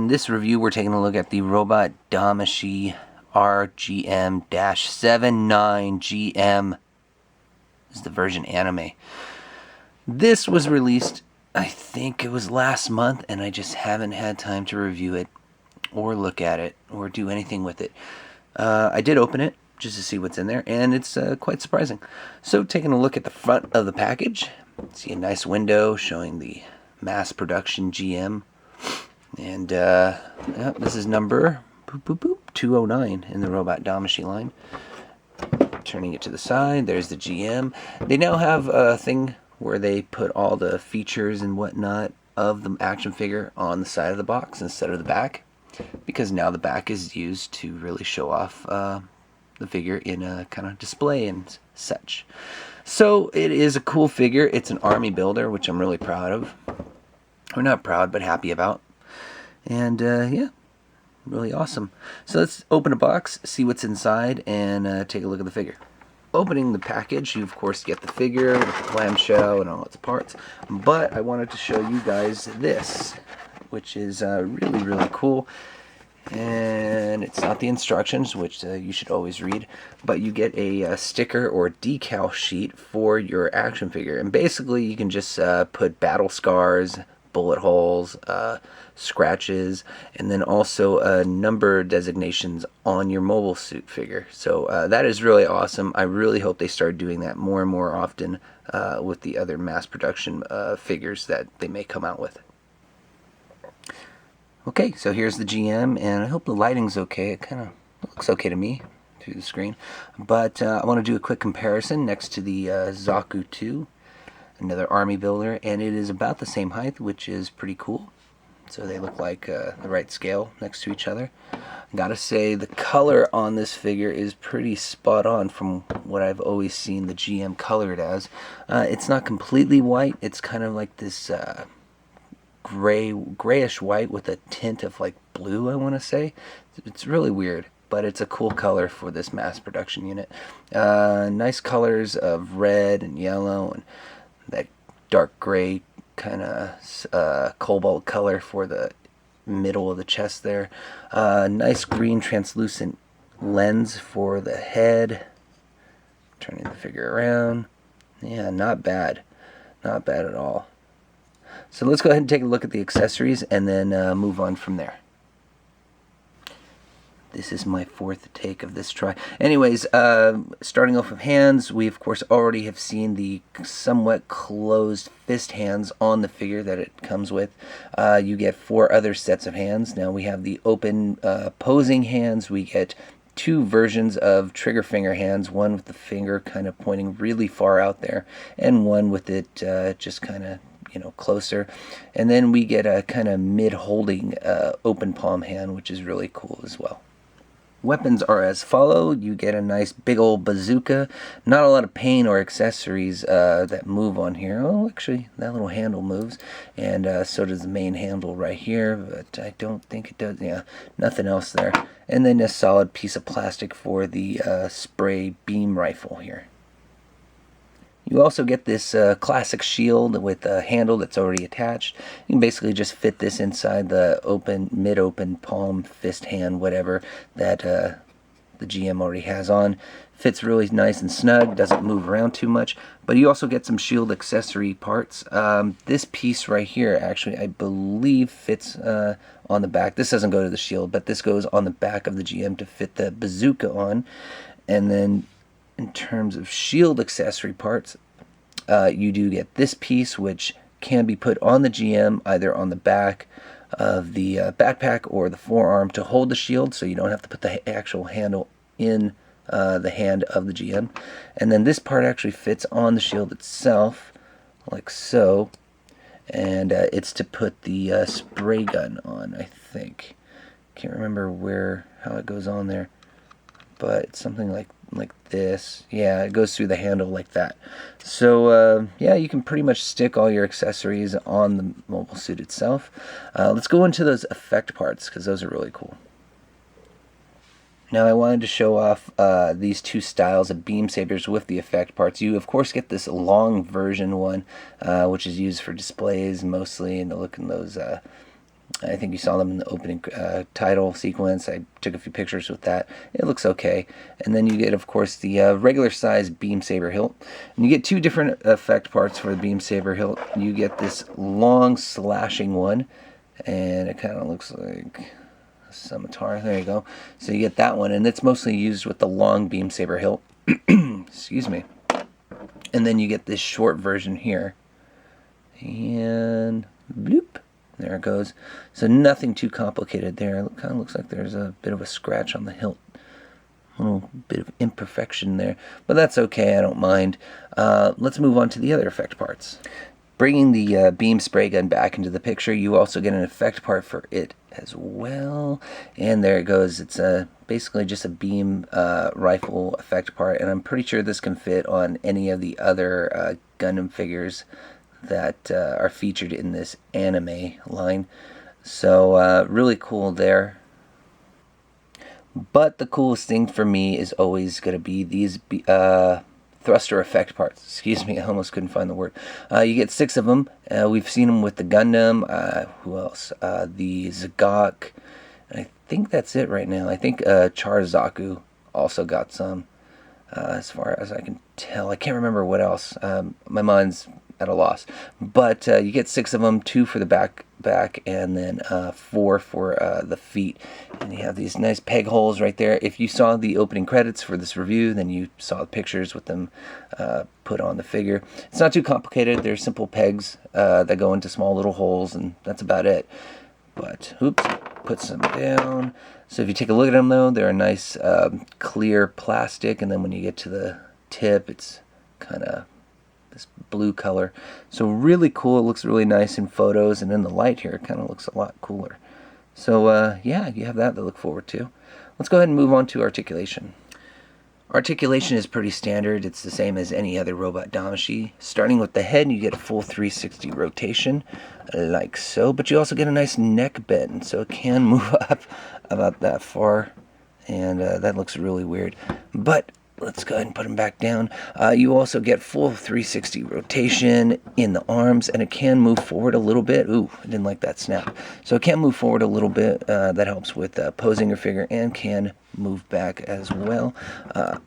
In this review, we're taking a look at the robot Damashii RGM-79 GM. This is the version anime. This was released, I think it was last month, and I just haven't had time to review it or look at it or do anything with it. I did open it just to see what's in there, and it's quite surprising. So taking a look at the front of the package, see a nice window showing the mass production GM. And yeah, this is number 209 in the robot Damashii line. Turning it to the side, there's the GM. They now have a thing where they put all the features and whatnot of the action figure on the side of the box instead of the back, because now the back is used to really show off the figure in a kind of display and such. So it is a cool figure. It's an army builder, which I'm really proud of. Or not proud, but happy about. And yeah, really awesome. So let's open a box, see what's inside, and take a look at the figure. Opening the package, you of course get the figure with the clamshell and all its parts. But I wanted to show you guys this, which is really, really cool. And it's not the instructions, which you should always read, but you get a sticker or decal sheet for your action figure. And basically you can just put battle scars, bullet holes, scratches, and then also number designations on your mobile suit figure. So that is really awesome. I really hope they start doing that more and more often with the other mass production figures that they may come out with. Okay, so here's the GM, and I hope the lighting's okay. It kind of looks okay to me through the screen. But I want to do a quick comparison next to the Zaku 2, another army builder, and it is about the same height, which is pretty cool. So they look like the right scale next to each other. Gotta say, the color on this figure is pretty spot on from what I've always seen the GM colored as. It's not completely white. It's kind of like this grayish white with a tint of like blue, I want to say. It's really weird, but it's a cool color for this mass production unit. Nice colors of red and yellow and that dark gray kind of cobalt color for the middle of the chest there. Nice green translucent lens for the head. Turning the figure around. Yeah, not bad. Not bad at all. So let's go ahead and take a look at the accessories and then move on from there. This is my fourth take of this try. Anyways, starting off with hands, we of course already have seen the somewhat closed fist hands on the figure that it comes with. You get 4 other sets of hands. Now we have the open posing hands. We get 2 versions of trigger finger hands, one with the finger kind of pointing really far out there, and one with it just kind of, you know, closer. And then we get a kind of mid-holding open palm hand, which is really cool as well. Weapons are as follow. You get a nice big old bazooka. Not a lot of paint or accessories that move on here. Oh, actually, that little handle moves. And so does the main handle right here, but I don't think it does. Yeah, nothing else there. And then a solid piece of plastic for the spray beam rifle here. You also get this classic shield with a handle that's already attached. You can basically just fit this inside the mid-open palm, fist, hand, whatever that the GM already has on. Fits really nice and snug, doesn't move around too much. But you also get some shield accessory parts. This piece right here, actually, I believe fits on the back. This doesn't go to the shield, but this goes on the back of the GM to fit the bazooka on. And then in terms of shield accessory parts, you do get this piece, which can be put on the GM, either on the back of the backpack or the forearm to hold the shield, so you don't have to put the actual handle in the hand of the GM. And then this part actually fits on the shield itself, like so, and it's to put the spray gun on, I think. Can't remember how it goes on there, but it's something like this. Yeah, it goes through the handle like that. So yeah, you can pretty much stick all your accessories on the mobile suit itself. Let's go into those effect parts, because those are really cool. Now I wanted to show off these 2 styles of beam sabers with the effect parts. You of course get this long version one, which is used for displays mostly, and to look in those I think you saw them in the opening title sequence. I took a few pictures with that. It looks okay. And then you get, of course, the regular size beam saber hilt. And you get two different effect parts for the beam saber hilt. You get this long slashing one, and it kind of looks like a scimitar. There you go. So you get that one, and it's mostly used with the long beam saber hilt. Excuse me. And then you get this short version here. And bloop. There it goes. So nothing too complicated there. It kind of looks like there's a bit of a scratch on the hilt. A little bit of imperfection there. But that's okay. I don't mind. Let's move on to the other effect parts. Bringing the beam spray gun back into the picture, you also get an effect part for it as well. And there it goes. It's basically just a beam rifle effect part. And I'm pretty sure this can fit on any of the other Gundam figures that are featured in this anime line. So really cool there. But the coolest thing for me is always going to be these thruster effect parts. Excuse me, I almost couldn't find the word. You get 6 of them. We've seen them with the Gundam. Who else? The Zagok. I think that's it right now. I think Charzaku also got some, as far as I can tell. I can't remember what else. My mind's at a loss. But you get 6 of them, 2 for the back, and then 4 for the feet. And you have these nice peg holes right there. If you saw the opening credits for this review, then you saw the pictures with them put on the figure. It's not too complicated. They're simple pegs that go into small little holes, and that's about it. But, oops, put some down. So if you take a look at them, though, they're a nice clear plastic, and then when you get to the tip, it's kind of this blue color. So really cool. It looks really nice in photos, and in the light here, it kind of looks a lot cooler. So yeah, you have that to look forward to. Let's go ahead and move on to articulation. Articulation is pretty standard. It's the same as any other robot Damashii. Starting with the head, you get a full 360 rotation, like so, but you also get a nice neck bend, so it can move up about that far, and that looks really weird. But let's go ahead and put them back down. You also get full 360 rotation in the arms, and it can move forward a little bit. Ooh, I didn't like that snap. So it can move forward a little bit. That helps with posing your figure, and can move back as well.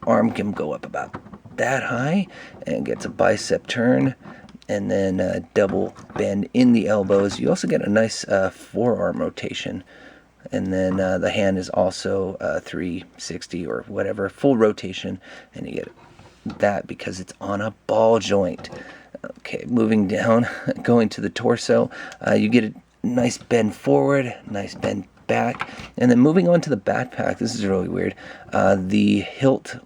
Arm can go up about that high, and gets a bicep turn, and then double bend in the elbows. You also get a nice forearm rotation. And then the hand is also 360 or whatever, full rotation, and you get that because it's on a ball joint. Okay, moving down, going to the torso, you get a nice bend forward, nice bend back, and then moving on to the backpack. This is really weird. The hilt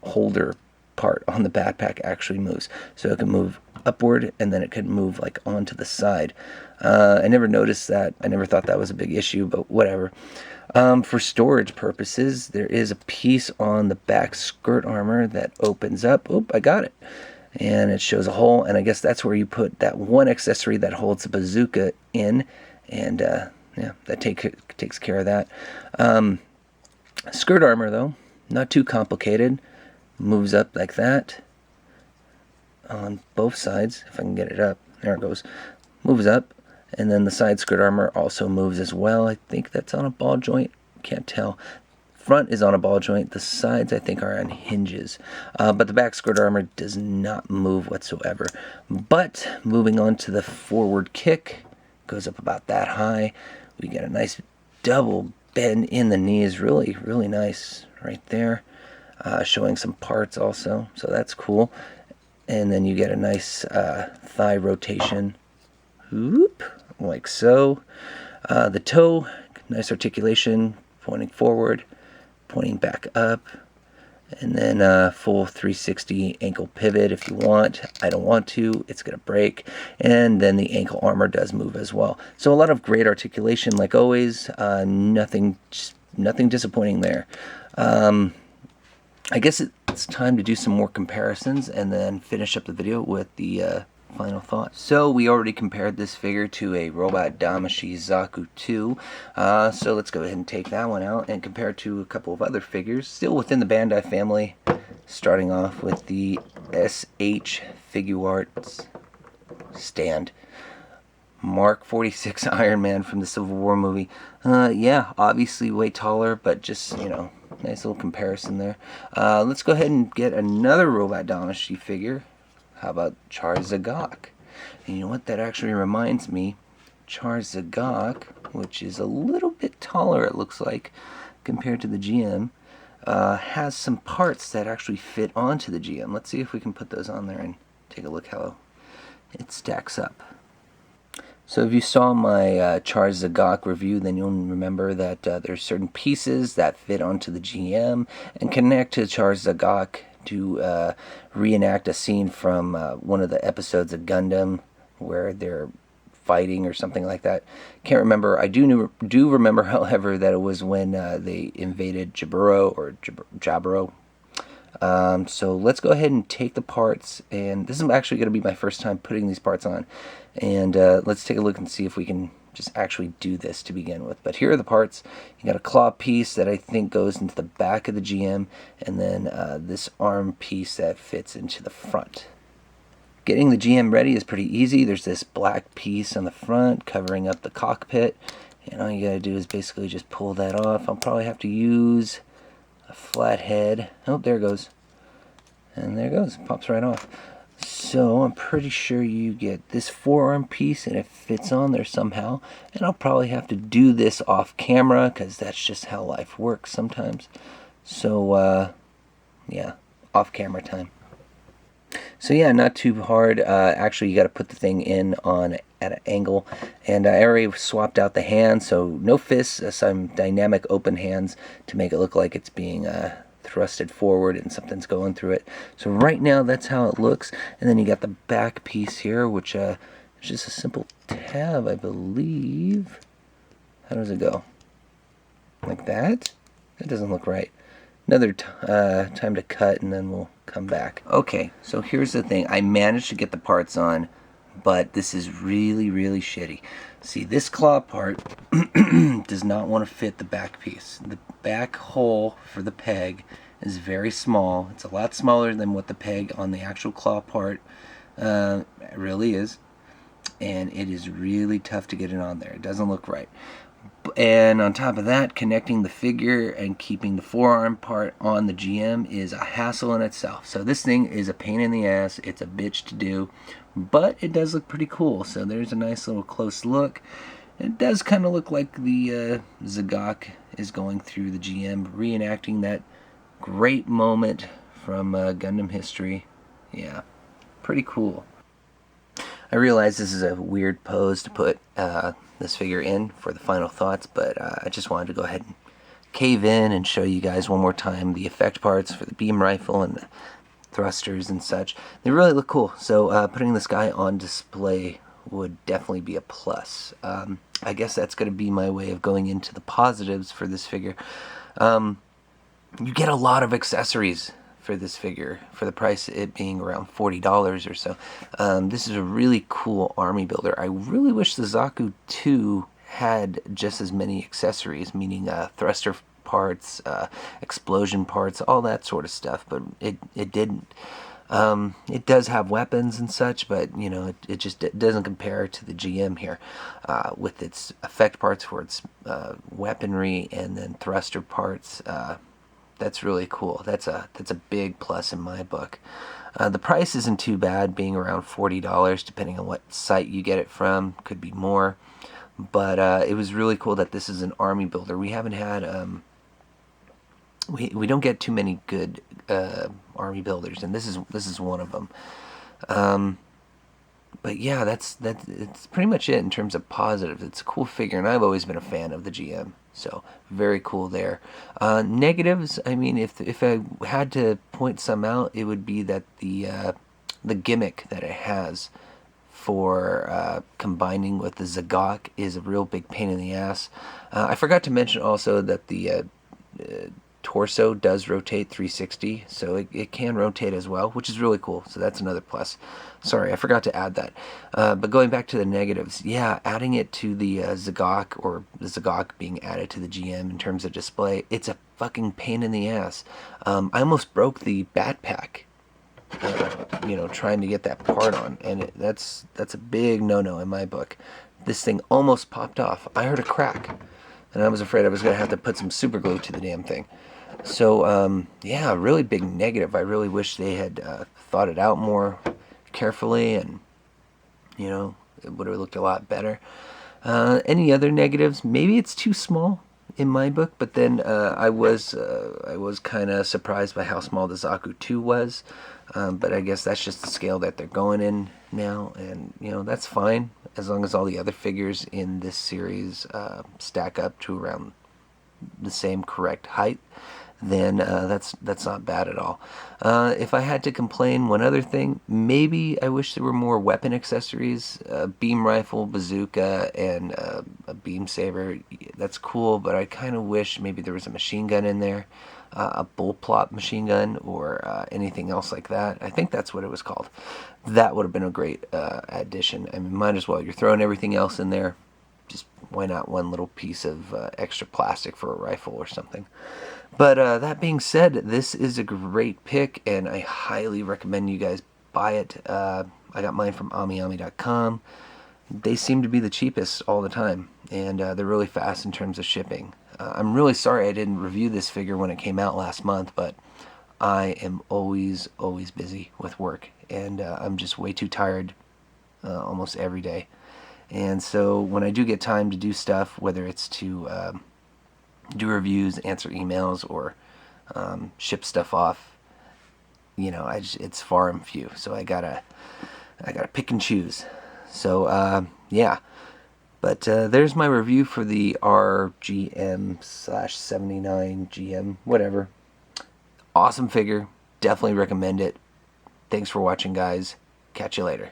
holder part on the backpack actually moves, so it can move upward, and then it can move like onto the side. I never noticed that. I never thought that was a big issue, but whatever. For storage purposes, there is a piece on the back skirt armor that opens up. Oop, I got it. And it shows a hole, and I guess that's where you put that one accessory that holds the bazooka in, and yeah, that takes care of that. Skirt armor, though, not too complicated. Moves up like that on both sides. If I can get it up, there it goes. Moves up, and then the side skirt armor also moves as well. I think that's on a ball joint. Can't tell. Front is on a ball joint. The sides, I think, are on hinges. But the back skirt armor does not move whatsoever. But moving on to the forward kick, goes up about that high. We get a nice double bend in the knees. Really, really nice right there. Showing some parts also, so that's cool. And then you get a nice thigh rotation, whoop, like so. The toe, nice articulation, pointing forward, pointing back up, and then full 360 ankle pivot if you want. I don't want to, it's going to break. And then the ankle armor does move as well. So a lot of great articulation, like always. Nothing disappointing there. I guess it's time to do some more comparisons and then finish up the video with the final thoughts. So we already compared this figure to a robot Damashii Zaku 2. So let's go ahead and take that one out and compare it to a couple of other figures, still within the Bandai family, starting off with the SH Figuarts stand. Mark 46 Iron Man from the Civil War movie. Yeah, obviously way taller, but just, you know, nice little comparison there. Let's go ahead and get another Robot Damashii figure. How about Char Zagok? And you know what, that actually reminds me, Char Zagok, which is a little bit taller it looks like, compared to the GM, has some parts that actually fit onto the GM. Let's see if we can put those on there and take a look how it stacks up. So if you saw my Char Zagok review, then you'll remember that there's certain pieces that fit onto the GM and connect to Char Zagok to reenact a scene from one of the episodes of Gundam where they're fighting or something like that. Can't remember. I do remember, however, that it was when they invaded Jaburo or Jaburo. So let's go ahead and take the parts, and this is actually going to be my first time putting these parts on, and let's take a look and see if we can just actually do this to begin with. But here are the parts. You got a claw piece that I think goes into the back of the GM, and then this arm piece that fits into the front. Getting the GM ready is pretty easy. There's this black piece on the front covering up the cockpit, and all you gotta do is basically just pull that off. I'll probably have to use a flat head. Oh, there it goes. And there it goes. Pops right off. So I'm pretty sure you get this forearm piece and it fits on there somehow. And I'll probably have to do this off camera because that's just how life works sometimes. So, yeah, off camera time. So yeah, not too hard. Actually, you got to put the thing in on at an angle, and I already swapped out the hands, so no fists, some dynamic open hands to make it look like it's being thrusted forward and something's going through it. So right now, that's how it looks. And then you got the back piece here, which is just a simple tab, I believe. How does it go? Like that? That doesn't look right. Another time to cut, and then we'll come back. Okay, so here's the thing. I managed to get the parts on, but this is really, really shitty. See, this claw part does not want to fit the back piece. The back hole for the peg is very small. It's a lot smaller than what the peg on the actual claw part really is, and it is really tough to get it on there. It doesn't look right. And on top of that, connecting the figure and keeping the forearm part on the GM is a hassle in itself. So this thing is a pain in the ass. It's a bitch to do, but it does look pretty cool. So there's a nice little close look. It does kind of look like the Zagok is going through the GM, reenacting that great moment from Gundam history. Yeah, pretty cool. I realize this is a weird pose to put this figure in for the final thoughts, but I just wanted to go ahead and cave in and show you guys one more time the effect parts for the beam rifle and the thrusters and such. They really look cool, so putting this guy on display would definitely be a plus. I guess that's going to be my way of going into the positives for this figure. You get a lot of accessories for this figure for the price of it being around $40 or so. This is a really cool army builder. I really wish the Zaku 2 had just as many accessories, meaning thruster parts, explosion parts, all that sort of stuff, but it didn't. It does have weapons and such, but you know, it doesn't compare to the GM here with its effect parts for its weaponry and then thruster parts. That's really cool. That's a big plus in my book. The price isn't too bad, being around $40, depending on what site you get it from. Could be more, but it was really cool that this is an army builder. We haven't had we don't get too many good army builders, and this is one of them. But yeah, it's pretty much it in terms of positives. It's a cool figure, and I've always been a fan of the GM, so very cool there. Negatives, I mean, if I had to point some out, it would be that the gimmick that it has for combining with the Zagok is a real big pain in the ass. I forgot to mention also that the torso does rotate 360, so it can rotate as well, which is really cool. So that's another plus. Sorry, I forgot to add that. But going back to the negatives, yeah, adding it to the Zagok, or the Zagok being added to the GM in terms of display, it's a fucking pain in the ass. I almost broke the bat pack, you know, trying to get that part on, and that's a big no-no in my book. this thing almost popped off. I heard a crack, and I was afraid I was going to have to put some super glue to the damn thing. So, yeah, really big negative. I really wish they had thought it out more carefully, and, you know, it would have looked a lot better. Any other negatives? Maybe it's too small in my book, but then I was kind of surprised by how small the Zaku 2 was. But I guess that's just the scale that they're going in now, and you know, that's fine as long as all the other figures in this series stack up to around the same correct height. Then that's not bad at all. If I had to complain, one other thing, maybe I wish there were more weapon accessories. Beam rifle, bazooka, and a beam saber. That's cool, but I kind of wish maybe there was a machine gun in there, a bullplop machine gun, or anything else like that. I think that's what it was called. That would have been a great addition. I mean, might as well. You're throwing everything else in there. Just why not one little piece of extra plastic for a rifle or something. But that being said, this is a great pick, and I highly recommend you guys buy it. I got mine from AmiAmi.com. They seem to be the cheapest all the time, and they're really fast in terms of shipping. I'm really sorry I didn't review this figure when it came out last month, but I am always busy with work, and I'm just way too tired almost every day. And so when I do get time to do stuff, whether it's to do reviews, answer emails, or ship stuff off, you know, it's far and few. So I gotta pick and choose. So yeah, but there's my review for the RGM-79 GM, whatever. Awesome figure. Definitely recommend it. Thanks for watching, guys. Catch you later.